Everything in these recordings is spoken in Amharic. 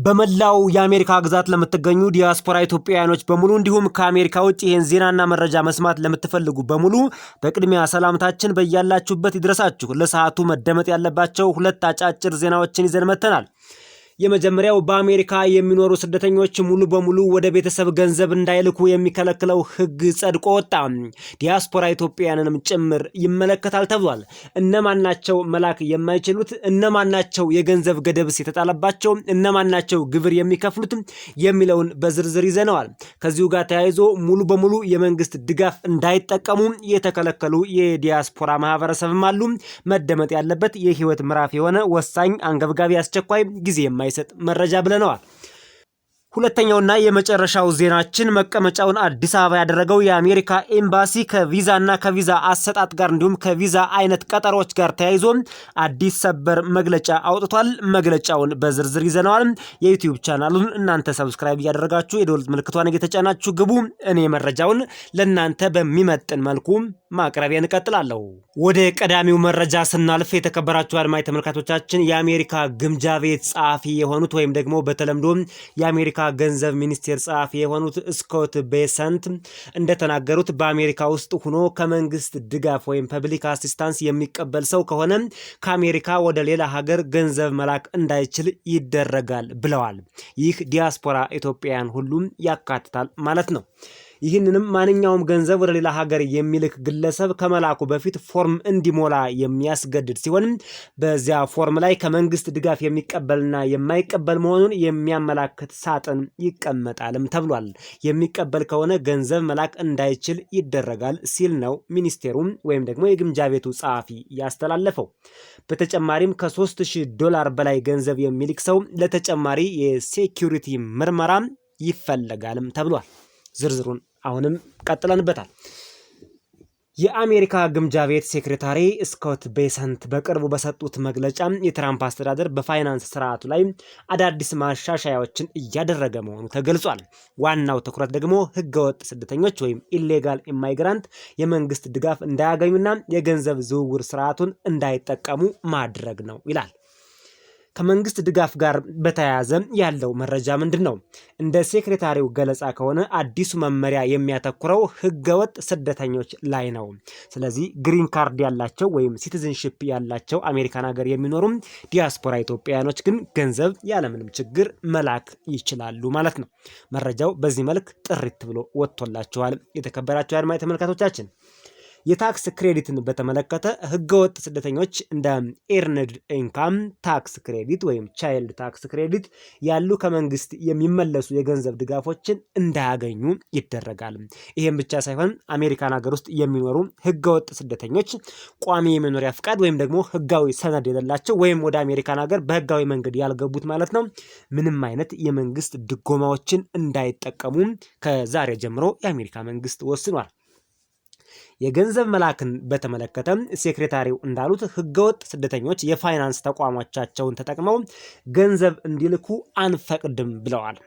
በመላው የአሜሪካ ግዛት ለምትገኙ ዲያስፖራ ኢትዮጵያውያኖች በሙሉ እንዲሁም ከአሜሪካ ውጭ ይህን ዜናና መረጃ መስማት ለምትፈልጉ በሙሉ በቅድሚያ ሰላምታችን በያላችሁበት ይድረሳችሁ። ለሰዓቱ መደመጥ ያለባቸው ሁለት አጫጭር ዜናዎችን ይዘን መጥተናል። የመጀመሪያው በአሜሪካ የሚኖሩ ስደተኞች ሙሉ በሙሉ ወደ ቤተሰብ ገንዘብ እንዳይልኩ የሚከለክለው ሕግ ጸድቆ ወጣ። ዲያስፖራ ኢትዮጵያውያንንም ጭምር ይመለከታል ተብሏል። እነማናቸው መላክ የማይችሉት? እነማናቸው የገንዘብ ገደብስ የተጣለባቸው? እነማናቸው ግብር የሚከፍሉት? የሚለውን በዝርዝር ይዘነዋል። ከዚሁ ጋር ተያይዞ ሙሉ በሙሉ የመንግስት ድጋፍ እንዳይጠቀሙ የተከለከሉ የዲያስፖራ ማህበረሰብም አሉ። መደመጥ ያለበት የህይወት ምዕራፍ የሆነ ወሳኝ አንገብጋቢ አስቸኳይ ጊዜ የማይሰጥ መረጃ ብለነዋል። ሁለተኛውና የመጨረሻው ዜናችን መቀመጫውን አዲስ አበባ ያደረገው የአሜሪካ ኤምባሲ ከቪዛና ከቪዛ አሰጣጥ ጋር እንዲሁም ከቪዛ አይነት ቀጠሮች ጋር ተያይዞ አዲስ ሰበር መግለጫ አውጥቷል። መግለጫውን በዝርዝር ይዘነዋል። የዩቲዩብ ቻናሉን እናንተ ሰብስክራይብ እያደረጋችሁ የደወል ምልክቷን እየተጫናችሁ ግቡ። እኔ መረጃውን ለእናንተ በሚመጥን መልኩ ማቅረቢያ እንቀጥላለሁ። ወደ ቀዳሚው መረጃ ስናልፍ የተከበራችሁ አድማጭ ተመልካቾቻችን የአሜሪካ ግምጃ ቤት ጸሐፊ የሆኑት ወይም ደግሞ በተለምዶ የአሜሪካ ገንዘብ ሚኒስቴር ጸሐፊ የሆኑት ስኮት ቤሰንት እንደተናገሩት በአሜሪካ ውስጥ ሆኖ ከመንግስት ድጋፍ ወይም ፐብሊክ አሲስታንስ የሚቀበል ሰው ከሆነ ከአሜሪካ ወደ ሌላ ሀገር ገንዘብ መላክ እንዳይችል ይደረጋል ብለዋል። ይህ ዲያስፖራ ኢትዮጵያውያን ሁሉም ያካትታል ማለት ነው። ይህንንም ማንኛውም ገንዘብ ወደ ሌላ ሀገር የሚልክ ግለሰብ ከመላኩ በፊት ፎርም እንዲሞላ የሚያስገድድ ሲሆን በዚያ ፎርም ላይ ከመንግስት ድጋፍ የሚቀበልና የማይቀበል መሆኑን የሚያመላክት ሳጥን ይቀመጣልም ተብሏል። የሚቀበል ከሆነ ገንዘብ መላክ እንዳይችል ይደረጋል ሲል ነው ሚኒስቴሩም ወይም ደግሞ የግምጃ ቤቱ ጸሐፊ ያስተላለፈው። በተጨማሪም $3000 በላይ ገንዘብ የሚልክ ሰው ለተጨማሪ የሴኩሪቲ ምርመራ ይፈለጋልም ተብሏል። ዝርዝሩን አሁንም ቀጥለንበታል። የአሜሪካ ግምጃ ቤት ሴክሬታሪ ስኮት ቤሰንት በቅርቡ በሰጡት መግለጫ የትራምፕ አስተዳደር በፋይናንስ ስርዓቱ ላይ አዳዲስ ማሻሻያዎችን እያደረገ መሆኑ ተገልጿል። ዋናው ትኩረት ደግሞ ህገወጥ ስደተኞች ወይም ኢሌጋል ኢማይግራንት የመንግስት ድጋፍ እንዳያገኙና የገንዘብ ዝውውር ስርዓቱን እንዳይጠቀሙ ማድረግ ነው ይላል። ከመንግስት ድጋፍ ጋር በተያያዘ ያለው መረጃ ምንድን ነው? እንደ ሴክሬታሪው ገለጻ ከሆነ አዲሱ መመሪያ የሚያተኩረው ህገወጥ ስደተኞች ላይ ነው። ስለዚህ ግሪን ካርድ ያላቸው ወይም ሲቲዝንሺፕ ያላቸው አሜሪካን ሀገር የሚኖሩ ዲያስፖራ ኢትዮጵያውያኖች ግን ገንዘብ ያለምንም ችግር መላክ ይችላሉ ማለት ነው። መረጃው በዚህ መልክ ጥሪት ብሎ ወጥቶላቸዋል። የተከበራቸው አድማጭ ተመልካቾቻችን የታክስ ክሬዲትን በተመለከተ ህገወጥ ስደተኞች እንደ ኤርንድ ኢንካም ታክስ ክሬዲት ወይም ቻይልድ ታክስ ክሬዲት ያሉ ከመንግስት የሚመለሱ የገንዘብ ድጋፎችን እንዳያገኙ ይደረጋል። ይህም ብቻ ሳይሆን አሜሪካን ሀገር ውስጥ የሚኖሩ ህገወጥ ስደተኞች ቋሚ የመኖሪያ ፍቃድ ወይም ደግሞ ህጋዊ ሰነድ የሌላቸው ወይም ወደ አሜሪካን ሀገር በህጋዊ መንገድ ያልገቡት ማለት ነው ምንም አይነት የመንግስት ድጎማዎችን እንዳይጠቀሙ ከዛሬ ጀምሮ የአሜሪካ መንግስት ወስኗል። የገንዘብ መላክን በተመለከተ ሴክሬታሪው እንዳሉት ህገወጥ ስደተኞች የፋይናንስ ተቋሞቻቸውን ተጠቅመው ገንዘብ እንዲልኩ አንፈቅድም ብለዋል።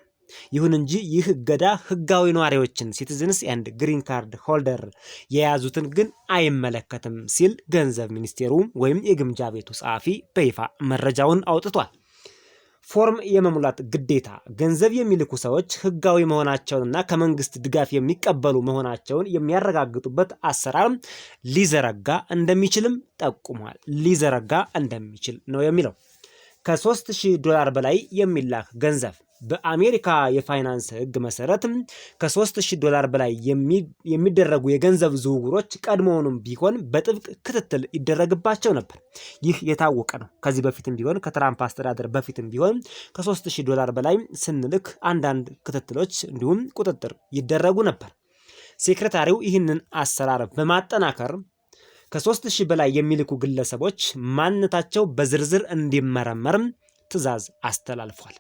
ይሁን እንጂ ይህ እገዳ ህጋዊ ነዋሪዎችን ሲቲዝንስ ኤንድ ግሪን ካርድ ሆልደር የያዙትን ግን አይመለከትም ሲል ገንዘብ ሚኒስቴሩ ወይም የግምጃ ቤቱ ጸሐፊ በይፋ መረጃውን አውጥቷል። ፎርም የመሙላት ግዴታ ገንዘብ የሚልኩ ሰዎች ህጋዊ መሆናቸውንና ከመንግስት ድጋፍ የሚቀበሉ መሆናቸውን የሚያረጋግጡበት አሰራር ሊዘረጋ እንደሚችልም ጠቁሟል። ሊዘረጋ እንደሚችል ነው የሚለው። $3000 በላይ የሚላክ ገንዘብ በአሜሪካ የፋይናንስ ህግ መሰረት $3000 በላይ የሚደረጉ የገንዘብ ዝውውሮች ቀድሞውንም ቢሆን በጥብቅ ክትትል ይደረግባቸው ነበር። ይህ የታወቀ ነው። ከዚህ በፊትም ቢሆን ከትራምፕ አስተዳደር በፊትም ቢሆን $3000 በላይ ስንልክ አንዳንድ ክትትሎች እንዲሁም ቁጥጥር ይደረጉ ነበር። ሴክሬታሪው ይህንን አሰራር በማጠናከር $3000 በላይ የሚልኩ ግለሰቦች ማንነታቸው በዝርዝር እንዲመረመር ትዕዛዝ አስተላልፏል።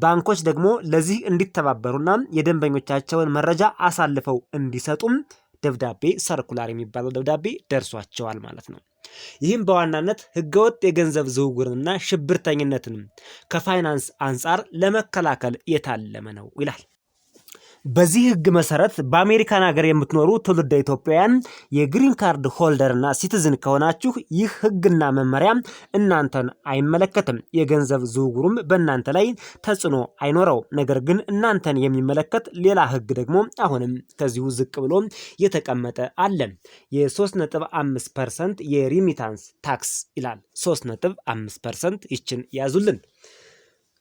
ባንኮች ደግሞ ለዚህ እንዲተባበሩና የደንበኞቻቸውን መረጃ አሳልፈው እንዲሰጡም ደብዳቤ ሰርኩላር የሚባለው ደብዳቤ ደርሷቸዋል ማለት ነው። ይህም በዋናነት ህገወጥ የገንዘብ ዝውውርንና ሽብርተኝነትን ከፋይናንስ አንጻር ለመከላከል የታለመ ነው ይላል። በዚህ ህግ መሰረት በአሜሪካን ሀገር የምትኖሩ ትውልደ ኢትዮጵያውያን የግሪን ካርድ ሆልደር እና ሲቲዝን ከሆናችሁ ይህ ህግና መመሪያ እናንተን አይመለከትም። የገንዘብ ዝውውሩም በእናንተ ላይ ተጽዕኖ አይኖረው። ነገር ግን እናንተን የሚመለከት ሌላ ህግ ደግሞ አሁንም ከዚሁ ዝቅ ብሎ የተቀመጠ አለ። የ3.5% የሪሚታንስ ታክስ ይላል። 3.5% ይችን ያዙልን።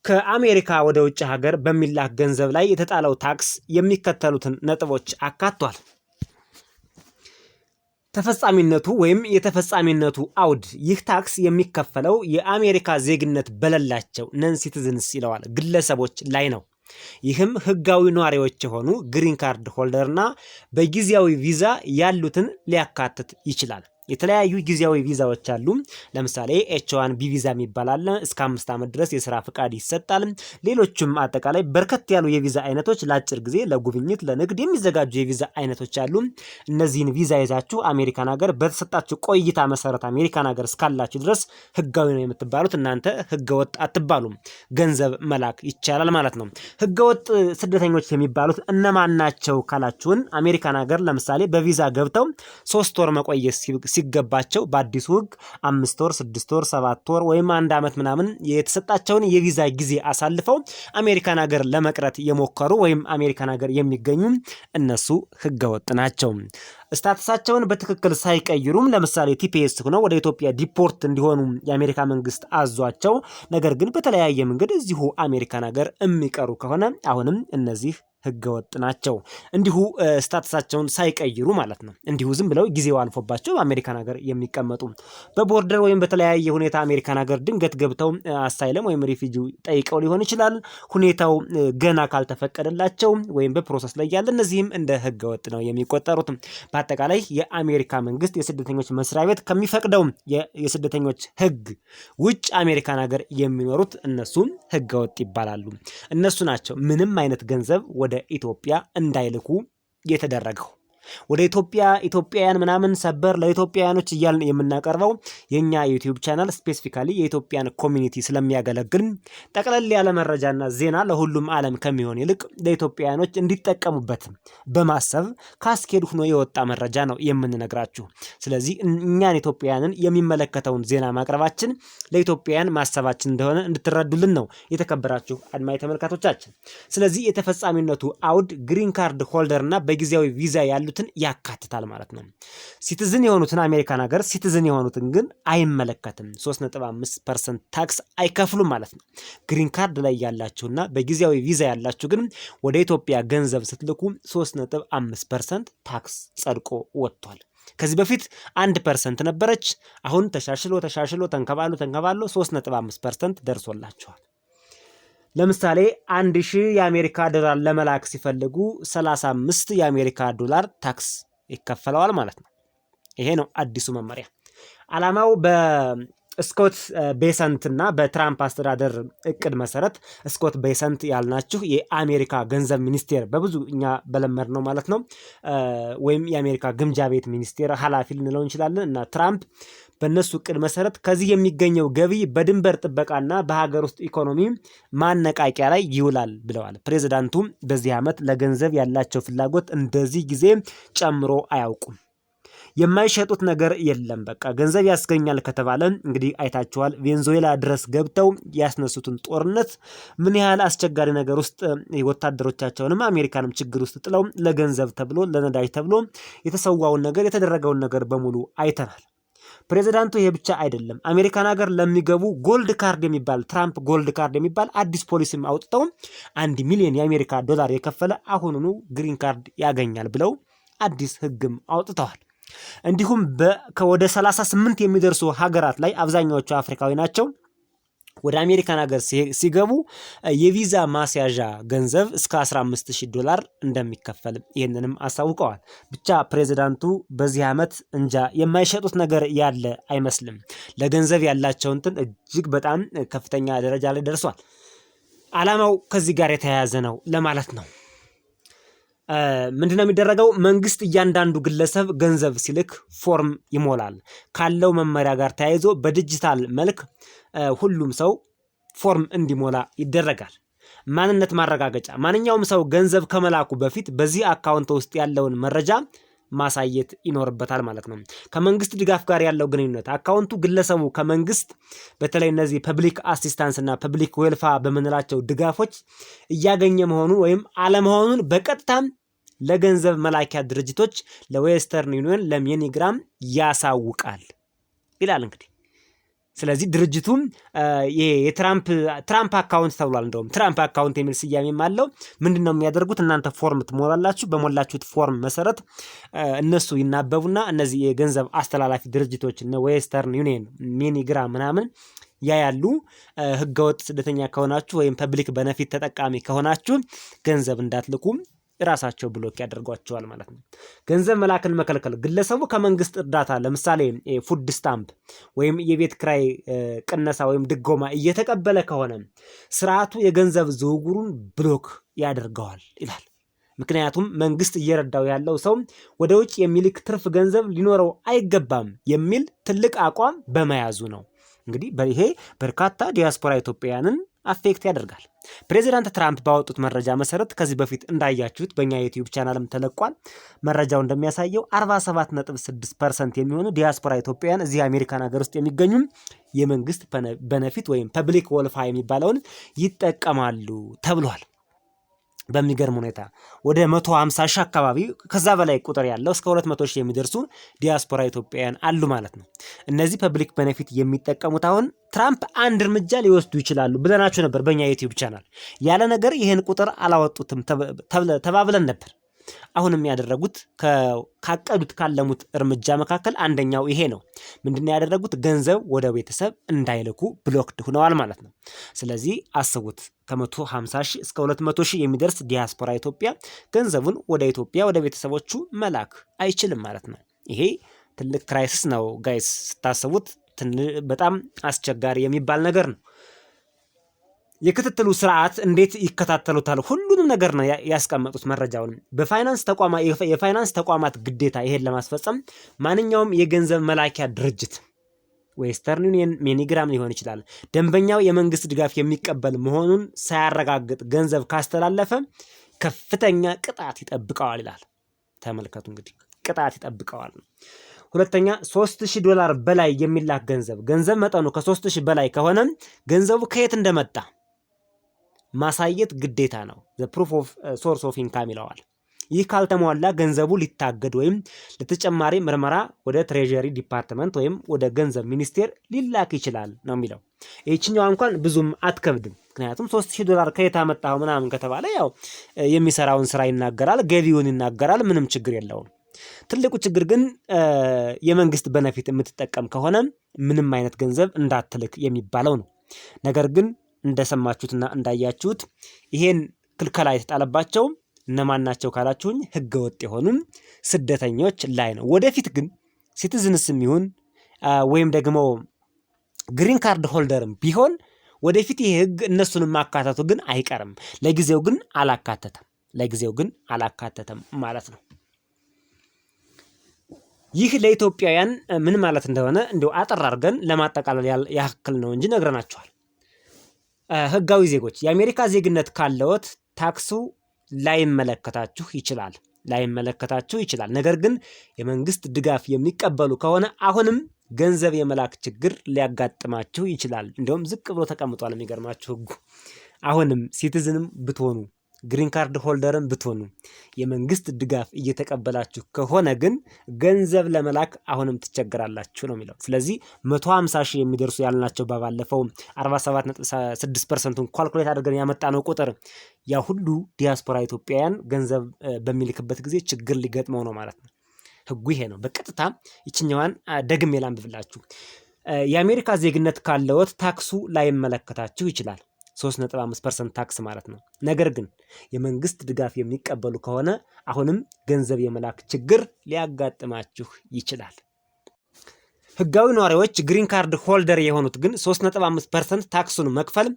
ከአሜሪካ ወደ ውጭ ሀገር በሚላክ ገንዘብ ላይ የተጣለው ታክስ የሚከተሉትን ነጥቦች አካቷል። ተፈጻሚነቱ ወይም የተፈጻሚነቱ አውድ። ይህ ታክስ የሚከፈለው የአሜሪካ ዜግነት በሌላቸው ነን ሲቲዝንስ ይለዋል ግለሰቦች ላይ ነው። ይህም ህጋዊ ነዋሪዎች የሆኑ ግሪን ካርድ ሆልደርና በጊዜያዊ ቪዛ ያሉትን ሊያካትት ይችላል። የተለያዩ ጊዜያዊ ቪዛዎች አሉ። ለምሳሌ ኤች1 ቢ ቪዛ የሚባል አለ። እስከ 5 ዓመት ድረስ የስራ ፍቃድ ይሰጣል። ሌሎችም አጠቃላይ በርከት ያሉ የቪዛ አይነቶች ለአጭር ጊዜ ለጉብኝት፣ ለንግድ የሚዘጋጁ የቪዛ አይነቶች አሉ። እነዚህን ቪዛ ይዛችሁ አሜሪካን ሀገር በተሰጣችሁ ቆይታ መሰረት አሜሪካን ሀገር እስካላችሁ ድረስ ህጋዊ ነው የምትባሉት። እናንተ ህገወጥ አትባሉም። ገንዘብ መላክ ይቻላል ማለት ነው። ህገወጥ ስደተኞች የሚባሉት እነማን ናቸው ካላችሁን፣ አሜሪካን ሀገር ለምሳሌ በቪዛ ገብተው 3 ወር መቆየት ሲገባቸው በአዲሱ ህግ 5 ወር 6 ወር 7 ወር ወይም 1 ዓመት ምናምን የተሰጣቸውን የቪዛ ጊዜ አሳልፈው አሜሪካን ሀገር ለመቅረት የሞከሩ ወይም አሜሪካን ሀገር የሚገኙ እነሱ ህገወጥ ናቸው። ስታተሳቸውን በትክክል ሳይቀይሩም ለምሳሌ ቲፒኤስ ሆነው ወደ ኢትዮጵያ ዲፖርት እንዲሆኑ የአሜሪካ መንግስት አዟቸው፣ ነገር ግን በተለያየ መንገድ እዚሁ አሜሪካን ሀገር የሚቀሩ ከሆነ አሁንም እነዚህ ህገወጥ ናቸው። እንዲሁ ስታተሳቸውን ሳይቀይሩ ማለት ነው። እንዲሁ ዝም ብለው ጊዜው አልፎባቸው አሜሪካን ሀገር የሚቀመጡ በቦርደር ወይም በተለያየ ሁኔታ አሜሪካን ሀገር ድንገት ገብተው አሳይለም ወይም ሪፊጂ ጠይቀው ሊሆን ይችላል። ሁኔታው ገና ካልተፈቀደላቸው ወይም በፕሮሰስ ላይ ያለ እነዚህም እንደ ህገወጥ ነው የሚቆጠሩት። በአጠቃላይ የአሜሪካ መንግስት የስደተኞች መስሪያ ቤት ከሚፈቅደው የስደተኞች ህግ ውጭ አሜሪካን ሀገር የሚኖሩት እነሱ ህገወጥ ይባላሉ። እነሱ ናቸው ምንም አይነት ገንዘብ ወደ ኢትዮጵያ እንዳይልኩ የተደረገው። ወደ ኢትዮጵያውያን ምናምን ሰበር ለኢትዮጵያውያኖች እያልን የምናቀርበው የኛ ዩቲዩብ ቻናል ስፔሲፊካሊ የኢትዮጵያን ኮሚኒቲ ስለሚያገለግል ጠቅለል ያለ መረጃና ዜና ለሁሉም ዓለም ከሚሆን ይልቅ ለኢትዮጵያውያኖች እንዲጠቀሙበት በማሰብ ካስኬድ ሆኖ የወጣ መረጃ ነው የምንነግራችሁ። ስለዚህ እኛን ኢትዮጵያውያንን የሚመለከተውን ዜና ማቅረባችን ለኢትዮጵያውያን ማሰባችን እንደሆነ እንድትረዱልን ነው የተከበራችሁ አድማጭ ተመልካቾቻችን። ስለዚህ የተፈጻሚነቱ አውድ ግሪን ካርድ ሆልደርና በጊዜያዊ ቪዛ ያሉትን ያካትታል ማለት ነው። ሲቲዝን የሆኑትን አሜሪካን ሀገር ሲቲዝን የሆኑትን ግን አይመለከትም። 3.5% ታክስ አይከፍሉም ማለት ነው። ግሪን ካርድ ላይ ያላችሁና በጊዜያዊ ቪዛ ያላችሁ ግን ወደ ኢትዮጵያ ገንዘብ ስትልኩ 3.5% ታክስ ጸድቆ ወጥቷል። ከዚህ በፊት 1% ነበረች። አሁን ተሻሽሎ ተንከባሎ 3.5% ደርሶላችኋል። ለምሳሌ 1000 የአሜሪካ ዶላር ለመላክ ሲፈልጉ 35 የአሜሪካ ዶላር ታክስ ይከፈለዋል ማለት ነው። ይሄ ነው አዲሱ መመሪያ። ዓላማው በስኮት ቤሰንት እና በትራምፕ አስተዳደር እቅድ መሰረት ስኮት ቤሰንት ያልናችሁ የአሜሪካ ገንዘብ ሚኒስቴር በብዙ እኛ በለመድ ነው ማለት ነው፣ ወይም የአሜሪካ ግምጃ ቤት ሚኒስቴር ኃላፊ ልንለው እንችላለን። እና ትራምፕ በእነሱ እቅድ መሰረት ከዚህ የሚገኘው ገቢ በድንበር ጥበቃና በሀገር ውስጥ ኢኮኖሚ ማነቃቂያ ላይ ይውላል ብለዋል። ፕሬዚዳንቱ በዚህ ዓመት ለገንዘብ ያላቸው ፍላጎት እንደዚህ ጊዜ ጨምሮ አያውቁም። የማይሸጡት ነገር የለም። በቃ ገንዘብ ያስገኛል ከተባለ እንግዲህ አይታችኋል። ቬንዙዌላ ድረስ ገብተው ያስነሱትን ጦርነት ምን ያህል አስቸጋሪ ነገር ውስጥ ወታደሮቻቸውንም አሜሪካንም ችግር ውስጥ ጥለው ለገንዘብ ተብሎ ለነዳጅ ተብሎ የተሰዋውን ነገር የተደረገውን ነገር በሙሉ አይተናል። ፕሬዚዳንቱ ይሄ ብቻ አይደለም። አሜሪካን ሀገር ለሚገቡ ጎልድ ካርድ የሚባል ትራምፕ ጎልድ ካርድ የሚባል አዲስ ፖሊሲም አውጥተው 1 ሚሊዮን የአሜሪካ ዶላር የከፈለ አሁኑኑ ግሪን ካርድ ያገኛል ብለው አዲስ ህግም አውጥተዋል። እንዲሁም ወደ 38 የሚደርሱ ሀገራት ላይ አብዛኛዎቹ አፍሪካዊ ናቸው ወደ አሜሪካን ሀገር ሲገቡ የቪዛ ማስያዣ ገንዘብ እስከ $15,000 እንደሚከፈል ይህንንም አሳውቀዋል። ብቻ ፕሬዚዳንቱ በዚህ ዓመት እንጃ የማይሸጡት ነገር ያለ አይመስልም። ለገንዘብ ያላቸው እንትን እጅግ በጣም ከፍተኛ ደረጃ ላይ ደርሷል። ዓላማው ከዚህ ጋር የተያያዘ ነው ለማለት ነው። ምንድነው የሚደረገው? መንግስት እያንዳንዱ ግለሰብ ገንዘብ ሲልክ ፎርም ይሞላል። ካለው መመሪያ ጋር ተያይዞ በዲጂታል መልክ ሁሉም ሰው ፎርም እንዲሞላ ይደረጋል። ማንነት ማረጋገጫ ማንኛውም ሰው ገንዘብ ከመላኩ በፊት በዚህ አካውንት ውስጥ ያለውን መረጃ ማሳየት ይኖርበታል ማለት ነው። ከመንግስት ድጋፍ ጋር ያለው ግንኙነት አካውንቱ ግለሰቡ ከመንግስት በተለይ እነዚህ ፐብሊክ አሲስታንስ እና ፐብሊክ ዌልፋ በምንላቸው ድጋፎች እያገኘ መሆኑን ወይም አለመሆኑን በቀጥታም ለገንዘብ መላኪያ ድርጅቶች ለዌስተርን ዩኒየን ለሜኒግራም ያሳውቃል ይላል እንግዲህ። ስለዚህ ድርጅቱም የትራምፕ አካውንት ተብሏል። እንደውም ትራምፕ አካውንት የሚል ስያሜም አለው። ምንድነው የሚያደርጉት? እናንተ ፎርም ትሞላላችሁ። በሞላችሁት ፎርም መሰረት እነሱ ይናበቡና እነዚህ የገንዘብ አስተላላፊ ድርጅቶች እነ ዌስተርን ዩኒየን፣ ሜኒግራም ምናምን ያያሉ። ህገወጥ ስደተኛ ከሆናችሁ ወይም ፐብሊክ በነፊት ተጠቃሚ ከሆናችሁ ገንዘብ እንዳትልኩ ራሳቸው ብሎክ ያደርጓቸዋል ማለት ነው። ገንዘብ መላክን መከልከል ግለሰቡ ከመንግስት እርዳታ ለምሳሌ ፉድ ስታምፕ ወይም የቤት ክራይ ቅነሳ ወይም ድጎማ እየተቀበለ ከሆነ ስርዓቱ የገንዘብ ዝውውሩን ብሎክ ያደርገዋል ይላል። ምክንያቱም መንግስት እየረዳው ያለው ሰው ወደ ውጭ የሚልክ ትርፍ ገንዘብ ሊኖረው አይገባም የሚል ትልቅ አቋም በመያዙ ነው። እንግዲህ ይሄ በርካታ ዲያስፖራ ኢትዮጵያውያንን አፌክት ያደርጋል። ፕሬዚዳንት ትራምፕ ባወጡት መረጃ መሰረት ከዚህ በፊት እንዳያችሁት በእኛ ዩቲዩብ ቻናልም ተለቋል። መረጃው እንደሚያሳየው 47.6% የሚሆኑ ዲያስፖራ ኢትዮጵያውያን እዚህ አሜሪካን ሀገር ውስጥ የሚገኙ የመንግስት በነፊት ወይም ፐብሊክ ወልፋ የሚባለውን ይጠቀማሉ ተብሏል። በሚገርም ሁኔታ ወደ 150 ሺህ አካባቢ ከዛ በላይ ቁጥር ያለው እስከ 200 ሺህ የሚደርሱ ዲያስፖራ ኢትዮጵያውያን አሉ ማለት ነው። እነዚህ ፐብሊክ ቤኔፊት የሚጠቀሙት አሁን ትራምፕ አንድ እርምጃ ሊወስዱ ይችላሉ ብለናችሁ ነበር በእኛ ዩቲዩብ ቻናል። ያለ ነገር ይህን ቁጥር አላወጡትም ተባብለን ነበር። አሁንም ያደረጉት ካቀዱት ካለሙት እርምጃ መካከል አንደኛው ይሄ ነው። ምንድነው ያደረጉት? ገንዘብ ወደ ቤተሰብ እንዳይልኩ ብሎክድ ሆነዋል ማለት ነው። ስለዚህ አስቡት ከ150 ሺህ እስከ 200 ሺህ የሚደርስ ዲያስፖራ ኢትዮጵያ ገንዘቡን ወደ ኢትዮጵያ ወደ ቤተሰቦቹ መላክ አይችልም ማለት ነው። ይሄ ትልቅ ክራይሲስ ነው ጋይስ። ስታስቡት በጣም አስቸጋሪ የሚባል ነገር ነው። የክትትሉ ስርዓት እንዴት ይከታተሉታል? ሁሉንም ነገር ነው ያስቀመጡት መረጃውን። የፋይናንስ ተቋማት ግዴታ ይሄን ለማስፈጸም ማንኛውም የገንዘብ መላኪያ ድርጅት ዌስተርን ዩኒየን፣ ሜኒግራም ሊሆን ይችላል ደንበኛው የመንግስት ድጋፍ የሚቀበል መሆኑን ሳያረጋግጥ ገንዘብ ካስተላለፈ ከፍተኛ ቅጣት ይጠብቀዋል ይላል። ተመልከቱ እንግዲህ ቅጣት ይጠብቀዋል። ሁለተኛ $3000 በላይ የሚላክ ገንዘብ መጠኑ ከ3000 በላይ ከሆነ ገንዘቡ ከየት እንደመጣ ማሳየት ግዴታ ነው። the proof of source of income ይለዋል። ይህ ካልተሟላ ገንዘቡ ሊታገድ ወይም ለተጨማሪ ምርመራ ወደ ትሬጀሪ ዲፓርትመንት ወይም ወደ ገንዘብ ሚኒስቴር ሊላክ ይችላል ነው የሚለው። ይህችኛዋ እንኳን ብዙም አትከብድም። ምክንያቱም $3000 ከየት አመጣው ምናምን ከተባለ ያው የሚሰራውን ስራ ይናገራል፣ ገቢውን ይናገራል፣ ምንም ችግር የለውም። ትልቁ ችግር ግን የመንግስት በነፊት የምትጠቀም ከሆነ ምንም አይነት ገንዘብ እንዳትልክ የሚባለው ነው። ነገር ግን እንደሰማችሁትና እንዳያችሁት ይሄን ክልከላ የተጣለባቸው እነማን ናቸው ካላችሁኝ ህገወጥ የሆኑ ስደተኞች ላይ ነው። ወደፊት ግን ሲቲዝንስም ይሁን ወይም ደግሞ ግሪን ካርድ ሆልደርም ቢሆን ወደፊት ይሄ ህግ እነሱንም ማካተቱ ግን አይቀርም። ለጊዜው ግን አላካተተም ማለት ነው። ይህ ለኢትዮጵያውያን ምን ማለት እንደሆነ እንደው አጠር አድርገን ለማጠቃለል ያክል ነው እንጂ ነግረናቸዋል። ህጋዊ ዜጎች የአሜሪካ ዜግነት ካለዎት ታክሱ ላይመለከታችሁ ይችላል። ነገር ግን የመንግስት ድጋፍ የሚቀበሉ ከሆነ አሁንም ገንዘብ የመላክ ችግር ሊያጋጥማችሁ ይችላል። እንደውም ዝቅ ብሎ ተቀምጧል። የሚገርማችሁ ህጉ አሁንም ሲቲዝንም ብትሆኑ ግሪን ካርድ ሆልደርን ብትሆኑ የመንግስት ድጋፍ እየተቀበላችሁ ከሆነ ግን ገንዘብ ለመላክ አሁንም ትቸገራላችሁ ነው የሚለው። ስለዚህ 150 ሺህ የሚደርሱ ያልናቸው ባለፈው 47.6%ን ኳልኩሌት አድርገን ያመጣነው ቁጥር ያ ሁሉ ዲያስፖራ ኢትዮጵያውያን ገንዘብ በሚልክበት ጊዜ ችግር ሊገጥመው ነው ማለት ነው። ህጉ ይሄ ነው። በቀጥታ ይችኛዋን ደግሜ ላንብብላችሁ። የአሜሪካ ዜግነት ካለዎት ታክሱ ላይመለከታችሁ ይችላል። 3.5% ታክስ ማለት ነው። ነገር ግን የመንግስት ድጋፍ የሚቀበሉ ከሆነ አሁንም ገንዘብ የመላክ ችግር ሊያጋጥማችሁ ይችላል። ህጋዊ ነዋሪዎች ግሪን ካርድ ሆልደር የሆኑት ግን 3.5% ታክሱን መክፈል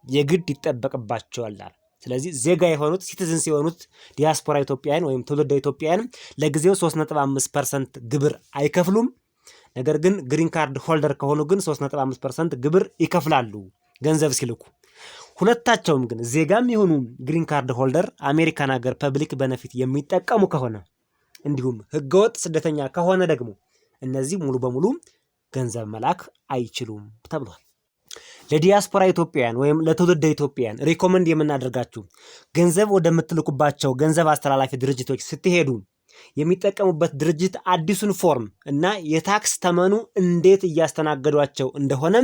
የግድ ይጠበቅባቸዋል። ስለዚህ ዜጋ የሆኑት ሲቲዝንስ የሆኑት ዲያስፖራ ኢትዮጵያውያን ወይም ትውልደ ኢትዮጵያውያን ለጊዜው 3.5% ግብር አይከፍሉም። ነገር ግን ግሪን ካርድ ሆልደር ከሆኑ ግን 3.5% ግብር ይከፍላሉ ገንዘብ ሲልኩ። ሁለታቸውም ግን ዜጋም የሆኑ ግሪን ካርድ ሆልደር አሜሪካን ሀገር ፐብሊክ ቤኔፊት የሚጠቀሙ ከሆነ እንዲሁም ህገወጥ ስደተኛ ከሆነ ደግሞ እነዚህ ሙሉ በሙሉ ገንዘብ መላክ አይችሉም ተብሏል። ለዲያስፖራ ኢትዮጵያውያን ወይም ለትውልደ ኢትዮጵያውያን ሪኮመንድ የምናደርጋችሁ ገንዘብ ወደምትልኩባቸው ገንዘብ አስተላላፊ ድርጅቶች ስትሄዱ የሚጠቀሙበት ድርጅት አዲሱን ፎርም እና የታክስ ተመኑ እንዴት እያስተናገዷቸው እንደሆነ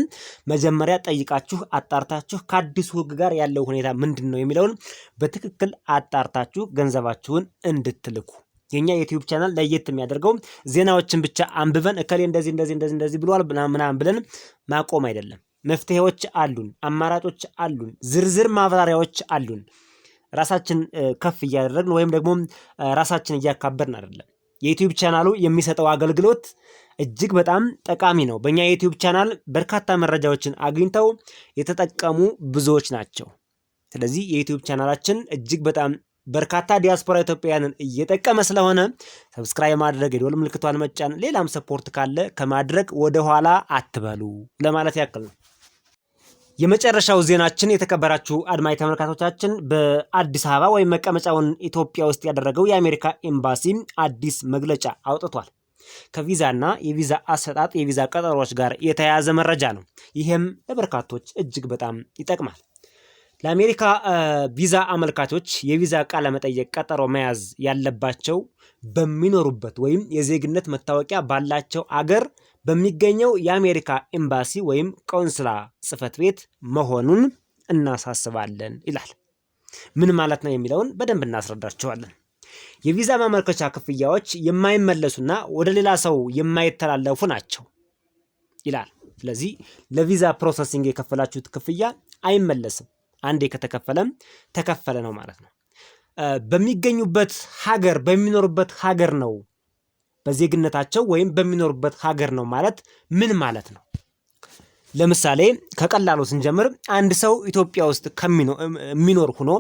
መጀመሪያ ጠይቃችሁ አጣርታችሁ ከአዲሱ ህግ ጋር ያለው ሁኔታ ምንድን ነው የሚለውን በትክክል አጣርታችሁ ገንዘባችሁን እንድትልኩ። የኛ የዩቲዩብ ቻናል ለየት የሚያደርገው ዜናዎችን ብቻ አንብበን እከሌ እንደዚህ ብሏል ምናምን ብለን ማቆም አይደለም። መፍትሄዎች አሉን፣ አማራጮች አሉን፣ ዝርዝር ማብራሪያዎች አሉን። ራሳችን ከፍ እያደረግን ወይም ደግሞ ራሳችን እያካበርን አይደለም። የዩቲዩብ ቻናሉ የሚሰጠው አገልግሎት እጅግ በጣም ጠቃሚ ነው። በእኛ የዩቲዩብ ቻናል በርካታ መረጃዎችን አግኝተው የተጠቀሙ ብዙዎች ናቸው። ስለዚህ የዩቲዩብ ቻናላችን እጅግ በጣም በርካታ ዲያስፖራ ኢትዮጵያውያንን እየጠቀመ ስለሆነ ሰብስክራይብ ማድረግ፣ የደወል ምልክቷን መጫን፣ ሌላም ሰፖርት ካለ ከማድረግ ወደኋላ አትበሉ ለማለት ያክል ነው። የመጨረሻው ዜናችን የተከበራችሁ አድማጭ ተመልካቾቻችን በአዲስ አበባ ወይም መቀመጫውን ኢትዮጵያ ውስጥ ያደረገው የአሜሪካ ኤምባሲ አዲስ መግለጫ አውጥቷል። ከቪዛና የቪዛ አሰጣጥ የቪዛ ቀጠሮች ጋር የተያያዘ መረጃ ነው። ይህም ለበርካቶች እጅግ በጣም ይጠቅማል። ለአሜሪካ ቪዛ አመልካቾች የቪዛ ቃለ መጠየቅ ቀጠሮ መያዝ ያለባቸው በሚኖሩበት ወይም የዜግነት መታወቂያ ባላቸው አገር በሚገኘው የአሜሪካ ኤምባሲ ወይም ቆንስላ ጽሕፈት ቤት መሆኑን እናሳስባለን ይላል። ምን ማለት ነው የሚለውን በደንብ እናስረዳቸዋለን። የቪዛ ማመልከቻ ክፍያዎች የማይመለሱና ወደ ሌላ ሰው የማይተላለፉ ናቸው ይላል። ስለዚህ ለቪዛ ፕሮሰሲንግ የከፈላችሁት ክፍያ አይመለስም። አንዴ ከተከፈለም ተከፈለ ነው ማለት ነው። በሚገኙበት ሀገር በሚኖሩበት ሀገር ነው በዜግነታቸው ወይም በሚኖሩበት ሀገር ነው ማለት ምን ማለት ነው? ለምሳሌ ከቀላሉ ስንጀምር አንድ ሰው ኢትዮጵያ ውስጥ የሚኖር ሆኖ